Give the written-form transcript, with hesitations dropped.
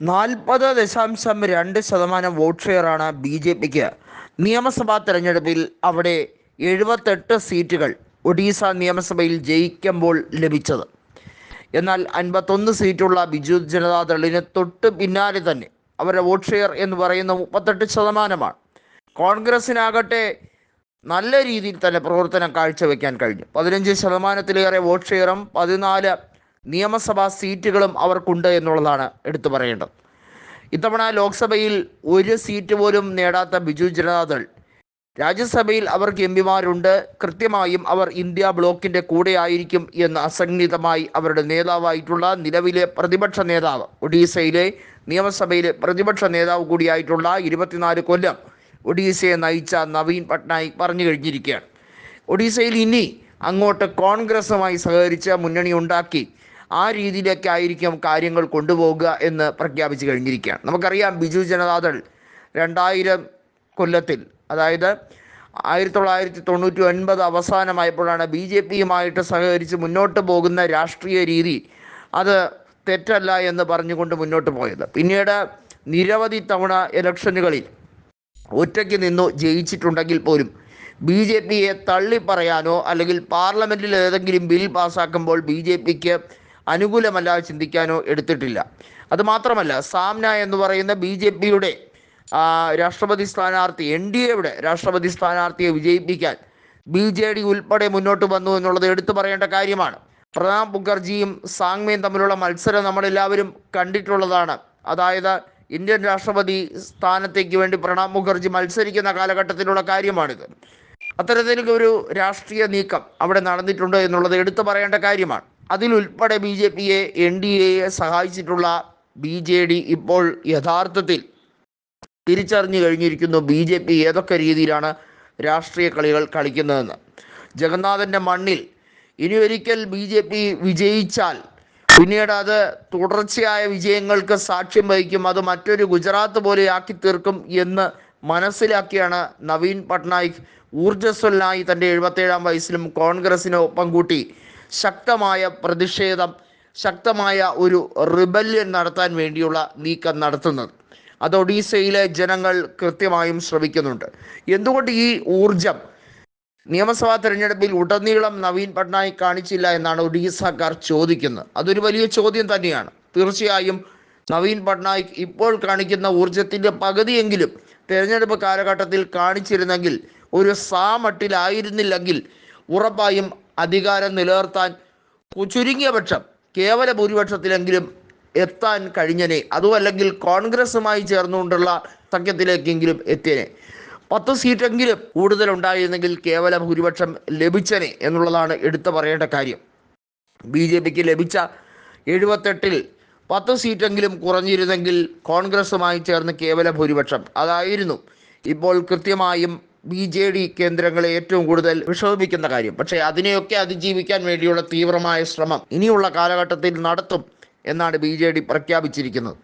40.2% vote ഷെയറാണ് B J പിക്ക് നിയമസഭാ തെരഞ്ഞെടുപ്പിൽ അവിടെ 78 സീറ്റുകൾ ഒഡീസ നിയമസഭയിൽ ജയിക്കുമ്പോൾ ലഭിച്ചത്. എന്നാൽ 51 സീറ്റുള്ള ബിജു ജനതാദളിന് തൊട്ട് പിന്നാലെ തന്നെ അവരുടെ വോട്ട് ഷെയർ എന്ന് പറയുന്നത് 38%. കോൺഗ്രസിനാകട്ടെ നല്ല രീതിയിൽ തന്നെ പ്രവർത്തനം കാഴ്ചവെക്കാൻ കഴിഞ്ഞു. 15%-ലേറെ വോട്ട് ഷെയറും 14 നിയമസഭാ സീറ്റുകളും അവർക്കുണ്ട് എന്നുള്ളതാണ് എടുത്തു പറയേണ്ടത്. ഇത്തവണ ലോക്സഭയിൽ ഒരു സീറ്റ് പോലും നേടാത്ത ബിജു ജനതാദൾ രാജ്യസഭയിൽ അവർക്ക് എംപിമാരുണ്ട്. കൃത്യമായും അവർ ഇന്ത്യ ബ്ലോക്കിൻ്റെ കൂടെ ആയിരിക്കും എന്ന് അസന്നിഗ്ധമായി അവരുടെ നേതാവായിട്ടുള്ള നിലവിലെ പ്രതിപക്ഷ നേതാവ്, ഒഡീസയിലെ നിയമസഭയിലെ പ്രതിപക്ഷ നേതാവ് കൂടിയായിട്ടുള്ള 24 കൊല്ലം ഒഡീസയെ നയിച്ച നവീൻ പട്നായിക് പറഞ്ഞു കഴിഞ്ഞിരിക്കുകയാണ്. ഒഡീസയിൽ ഇനി അങ്ങോട്ട് കോൺഗ്രസുമായി സഹകരിച്ച് മുന്നണി ഉണ്ടാക്കി ആ രീതിയിലേക്കായിരിക്കും കാര്യങ്ങൾ കൊണ്ടുപോകുക എന്ന് പ്രഖ്യാപിച്ചു കഴിഞ്ഞിരിക്കുകയാണ്. നമുക്കറിയാം, ബിജു ജനതാദൾ 2000 കൊല്ലത്തിൽ, അതായത് 1999 അവസാനമായപ്പോഴാണ് ബി ജെ പിയുമായിട്ട് സഹകരിച്ച് മുന്നോട്ട് പോകുന്ന രാഷ്ട്രീയ രീതി അത് തെറ്റല്ല എന്ന് പറഞ്ഞുകൊണ്ട് മുന്നോട്ട് പോയത്. പിന്നീട് നിരവധി തവണ ഇലക്ഷനുകളിൽ ഒറ്റയ്ക്ക് നിന്നു ജയിച്ചിട്ടുണ്ടെങ്കിൽ പോലും ബി ജെ പിയെ തള്ളിപ്പറയാനോ അല്ലെങ്കിൽ പാർലമെൻറ്റിൽ ഏതെങ്കിലും ബിൽ പാസ്സാക്കുമ്പോൾ ബി ജെ പിക്ക് അനുകൂലമല്ലാതെ ചിന്തിക്കാനോ എടുത്തിട്ടില്ല. അതുമാത്രമല്ല, സാമ്ന എന്ന് പറയുന്ന ബി ജെ പിയുടെ രാഷ്ട്രപതി സ്ഥാനാർത്ഥി, എൻ ഡി എയുടെ രാഷ്ട്രപതി സ്ഥാനാർത്ഥിയെ വിജയിപ്പിക്കാൻ ബി ജെ ഡി ഉൾപ്പെടെ മുന്നോട്ട് വന്നു എന്നുള്ളത് എടുത്തു പറയേണ്ട കാര്യമാണ്. പ്രണബ് മുഖർജിയും സാങ്മയും തമ്മിലുള്ള മത്സരം നമ്മളെല്ലാവരും കണ്ടിട്ടുള്ളതാണ്. അതായത് ഇന്ത്യൻ രാഷ്ട്രപതി സ്ഥാനത്തേക്ക് വേണ്ടി പ്രണബ് മുഖർജി മത്സരിക്കുന്ന കാലഘട്ടത്തിലുള്ള കാര്യമാണിത്. അത്തരത്തിലൊരു രാഷ്ട്രീയ നീക്കം അവിടെ നടന്നിട്ടുണ്ട് എന്നുള്ളത് എടുത്തു പറയേണ്ട കാര്യമാണ്. അതിലുൾപ്പെടെ ബി ജെ പിയെ, എൻ ഡി എയെ സഹായിച്ചിട്ടുള്ള ബി ജെ ഡി ഇപ്പോൾ യഥാർത്ഥത്തിൽ തിരിച്ചറിഞ്ഞു കഴിഞ്ഞിരിക്കുന്നു ബി ജെ പി ഏതൊക്കെ രീതിയിലാണ് രാഷ്ട്രീയ കളികൾ കളിക്കുന്നതെന്ന്. ജഗന്നാഥൻ്റെ മണ്ണിൽ ഇനി ഒരിക്കൽ ബി ജെ പി വിജയിച്ചാൽ പിന്നീട് അത് തുടർച്ചയായ വിജയങ്ങൾക്ക് സാക്ഷ്യം വഹിക്കും. അത് മറ്റൊരു ഗുജറാത്ത് പോലെ ആക്കി തീർക്കും എന്ന് മനസ്സിലാക്കിയാണ് നവീൻ പട്നായിക് ഊർജ്ജസ്വലനായി തൻ്റെ 77-ാം വയസ്സിലും കോൺഗ്രസിനെ ഒപ്പം കൂട്ടി ശക്തമായ പ്രതിഷേധം, ശക്തമായ ഒരു റിബല്യൻ നടത്താൻ വേണ്ടിയുള്ള നീക്കം നടത്തുന്നത്. അത് ഒഡീസയിലെ ജനങ്ങൾ കൃത്യമായും ശ്രമിക്കുന്നുണ്ട്. എന്തുകൊണ്ട് ഈ ഊർജം നിയമസഭാ തെരഞ്ഞെടുപ്പിൽ ഉടനീളം നവീൻ പട്നായിക് കാണിച്ചില്ല എന്നാണ് ഒഡീസക്കാർ ചോദിക്കുന്നത്. അതൊരു വലിയ ചോദ്യം തന്നെയാണ്. തീർച്ചയായും നവീൻ പട്നായിക് ഇപ്പോൾ കാണിക്കുന്ന ഊർജത്തിൻ്റെ പകുതിയെങ്കിലും തെരഞ്ഞെടുപ്പ് കാലഘട്ടത്തിൽ കാണിച്ചിരുന്നെങ്കിൽ, ഒരു സാമട്ടിലായിരുന്നില്ലെങ്കിൽ ഉറപ്പായും അധികാരം നിലനിർത്താൻ ചുരുങ്ങിയ പക്ഷം കേവല ഭൂരിപക്ഷത്തിലെങ്കിലും എത്താൻ കഴിഞ്ഞനെ. അതുമല്ലെങ്കിൽ കോൺഗ്രസുമായി ചേർന്നുകൊണ്ടുള്ള സഖ്യത്തിലേക്കെങ്കിലും എത്തിയനെ. 10 സീറ്റെങ്കിലും കൂടുതലുണ്ടായിരുന്നെങ്കിൽ കേവല ഭൂരിപക്ഷം ലഭിച്ചനെ എന്നുള്ളതാണ് എടുത്തു പറയേണ്ട കാര്യം. ബി ജെ പിക്ക് ലഭിച്ച 78-ൽ 10 സീറ്റെങ്കിലും കുറഞ്ഞിരുന്നെങ്കിൽ കോൺഗ്രസുമായി ചേർന്ന് കേവല ഭൂരിപക്ഷം അതായിരുന്നു ഇപ്പോൾ കൃത്യമായും ബി ജെ ഡി കേന്ദ്രങ്ങളെ ഏറ്റവും കൂടുതൽ വിഷമിപ്പിക്കുന്ന കാര്യം. പക്ഷേ അതിനെയൊക്കെ അതിജീവിക്കാൻ വേണ്ടിയുള്ള തീവ്രമായ ശ്രമം ഇനിയുള്ള കാലഘട്ടത്തിൽ നടത്തും എന്നാണ് ബി ജെ ഡി പ്രഖ്യാപിച്ചിരിക്കുന്നത്.